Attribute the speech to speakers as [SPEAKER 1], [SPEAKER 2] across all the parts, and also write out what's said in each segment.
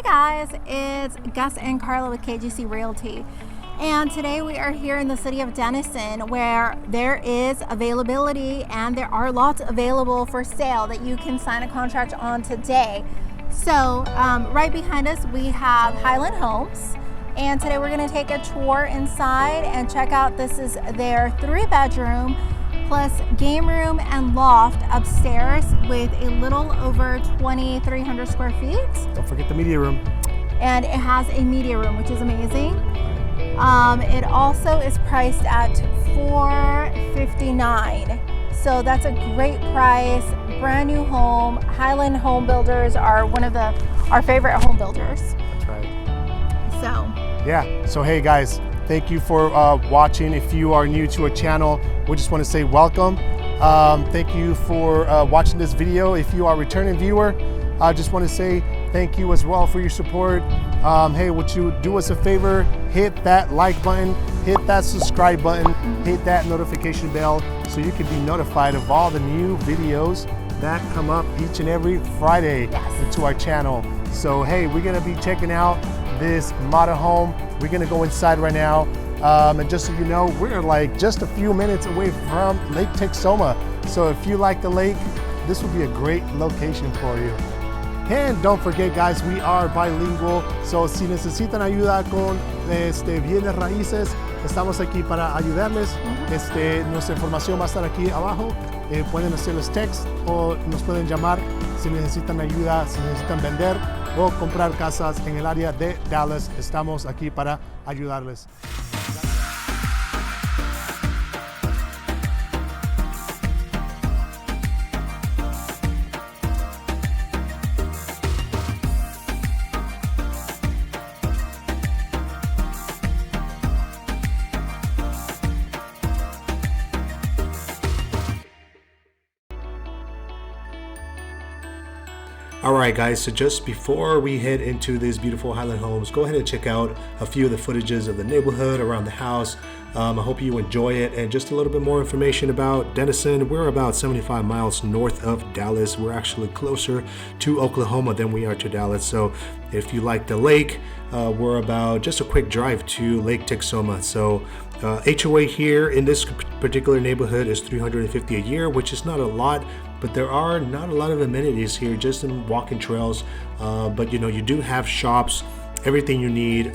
[SPEAKER 1] Hey guys, it's Gus and Karla with KGC Realty. And today we are here in the city of Denison where there is availability and there are lots available for sale that you can sign a contract on today. So right behind us we have Highland Homes. And today we're going to take a tour inside and check out, this is their 3-bedroom plus game room and loft upstairs with a little over 2,300 square feet.
[SPEAKER 2] Don't forget the media room.
[SPEAKER 1] And it has a media room, which is amazing. It also is priced at $459. So that's a great price, brand new home. Highland Home Builders are one of our favorite home builders.
[SPEAKER 2] That's right.
[SPEAKER 1] So.
[SPEAKER 2] Yeah, so hey guys, thank you for watching. If you are new to our channel, we just want to say welcome. Thank you for watching this video. If you are a returning viewer, I just want to say thank you as well for your support. Hey, would you do us a favor? Hit that like button, hit that subscribe button, hit that notification bell so you can be notified of all the new videos that come up each and every Friday into our channel. So hey, we're gonna be checking out this model home. We're gonna go inside right now. And just so you know, we're like just a few minutes away from Lake Texoma. So if you like the lake, this would be a great location for you. And don't forget guys, we are bilingual. So si necesitan ayuda con bienes raíces, estamos aquí para ayudarles. Nuestra información va a estar aquí abajo. Pueden hacerles text o nos pueden llamar si necesitan ayuda, si necesitan vender o comprar casas en el área de Dallas. Estamos aquí para ayudarles.
[SPEAKER 3] Alright guys, so just before we head into this beautiful Highland Homes, go ahead and check out a few of the footages of the neighborhood around the house. I hope you enjoy it, and just a little bit more information about Denison. We're about 75 miles north of Dallas. We're actually closer to Oklahoma than we are to Dallas. So if you like the lake, we're about just a quick drive to Lake Texoma. So HOA here in this particular neighborhood is $350 a year, which is not a lot, but there are not a lot of amenities here, just in walking trails. But you know, you do have shops, everything you need,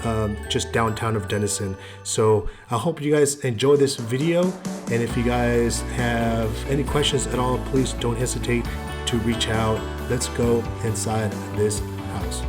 [SPEAKER 3] just downtown of Denison. So I hope you guys enjoy this video, and if you guys have any questions at all, please don't hesitate to reach out. Let's go inside this house.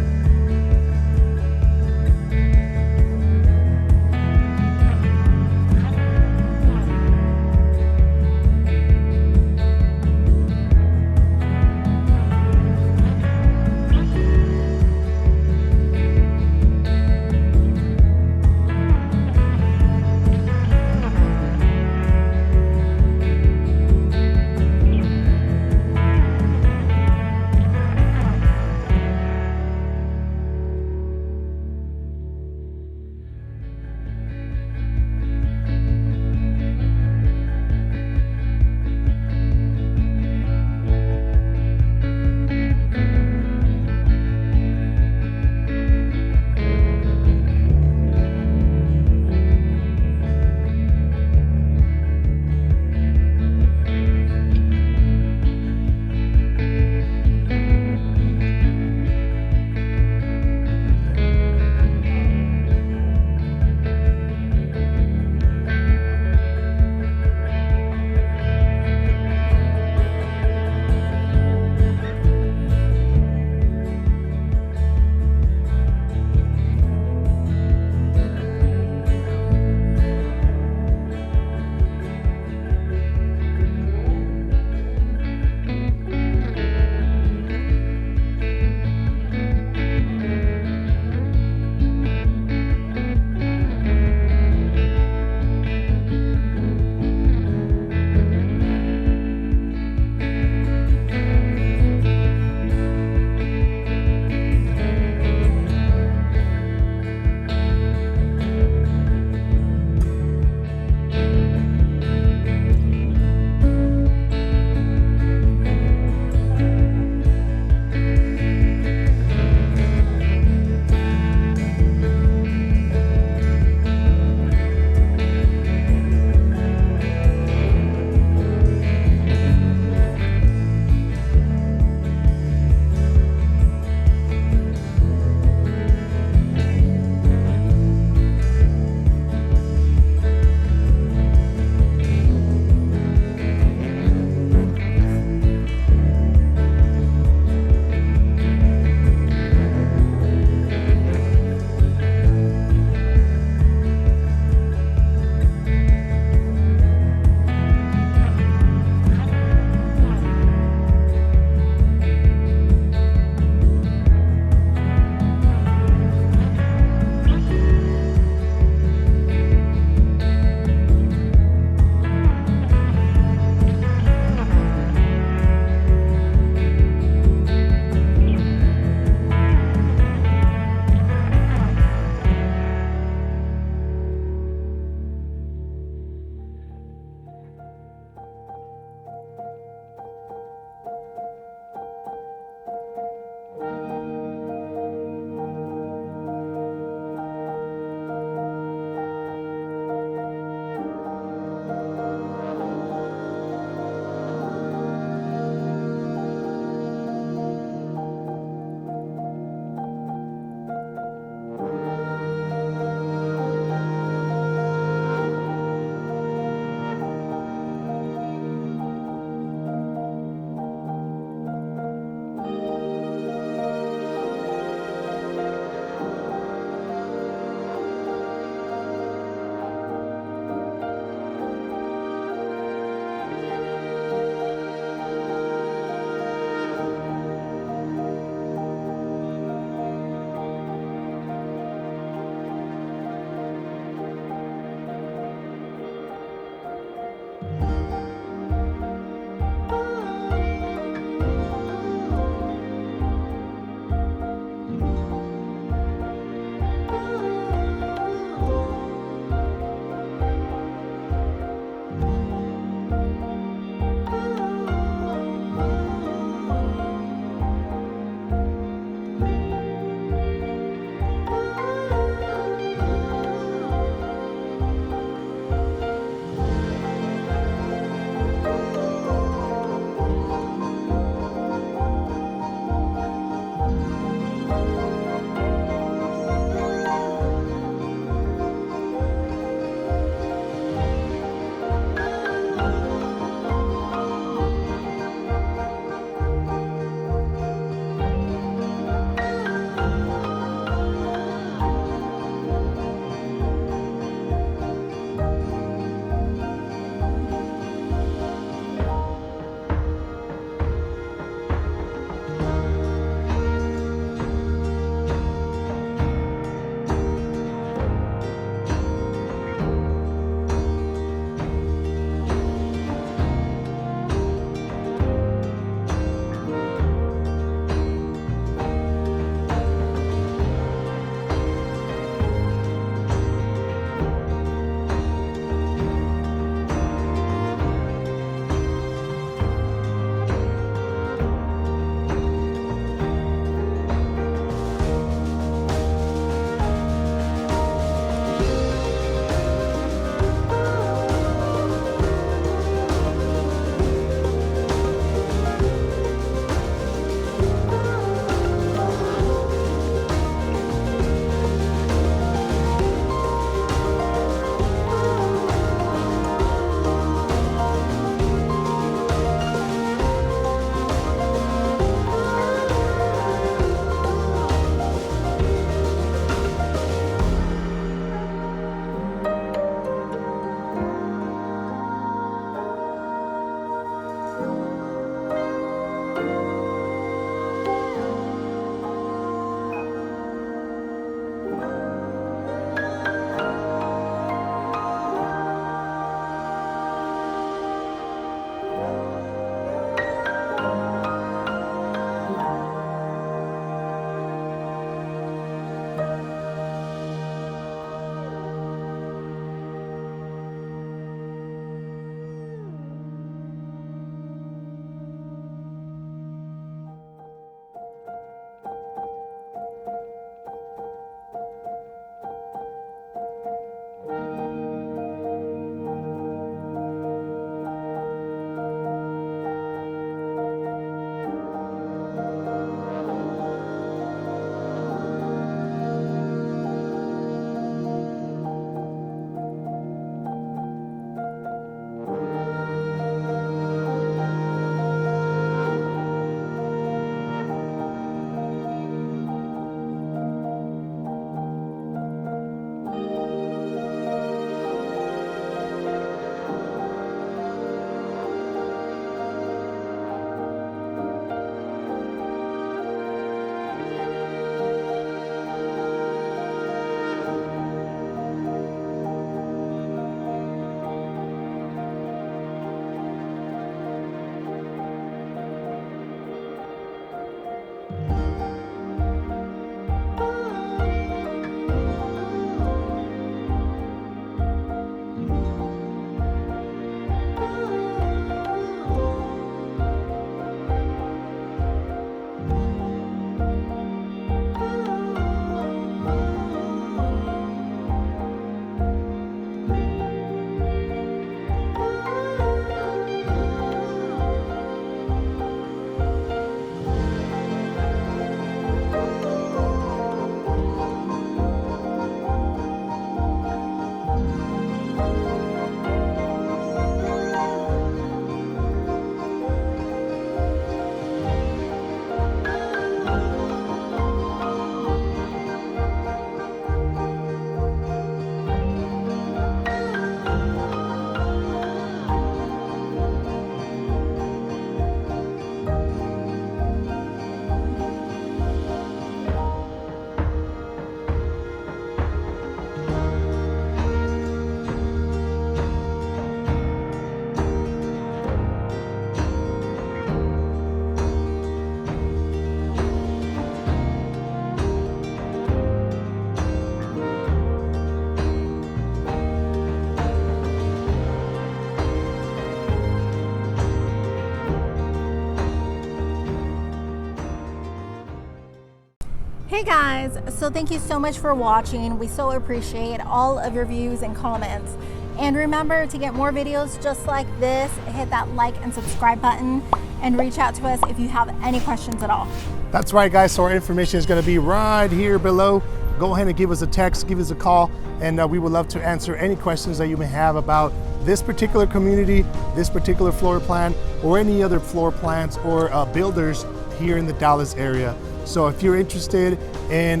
[SPEAKER 1] Hey guys, so thank you so much for watching. We so appreciate all of your views and comments. And remember, to get more videos just like this, hit that like and subscribe button and reach out to us if you have any questions at all.
[SPEAKER 2] That's right, guys. So our information is going to be right here below. Go ahead and give us a text, give us a call, and we would love to answer any questions that you may have about this particular community, this particular floor plan, or any other floor plans or builders here in the Dallas area. So if you're interested in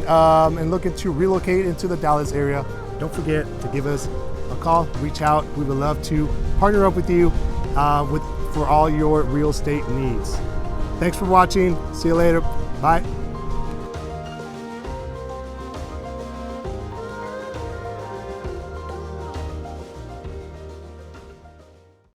[SPEAKER 2] looking to relocate into the Dallas area, don't forget to give us a call, reach out. We would love to partner up with you for all your real estate needs. Thanks for watching. See you later. Bye.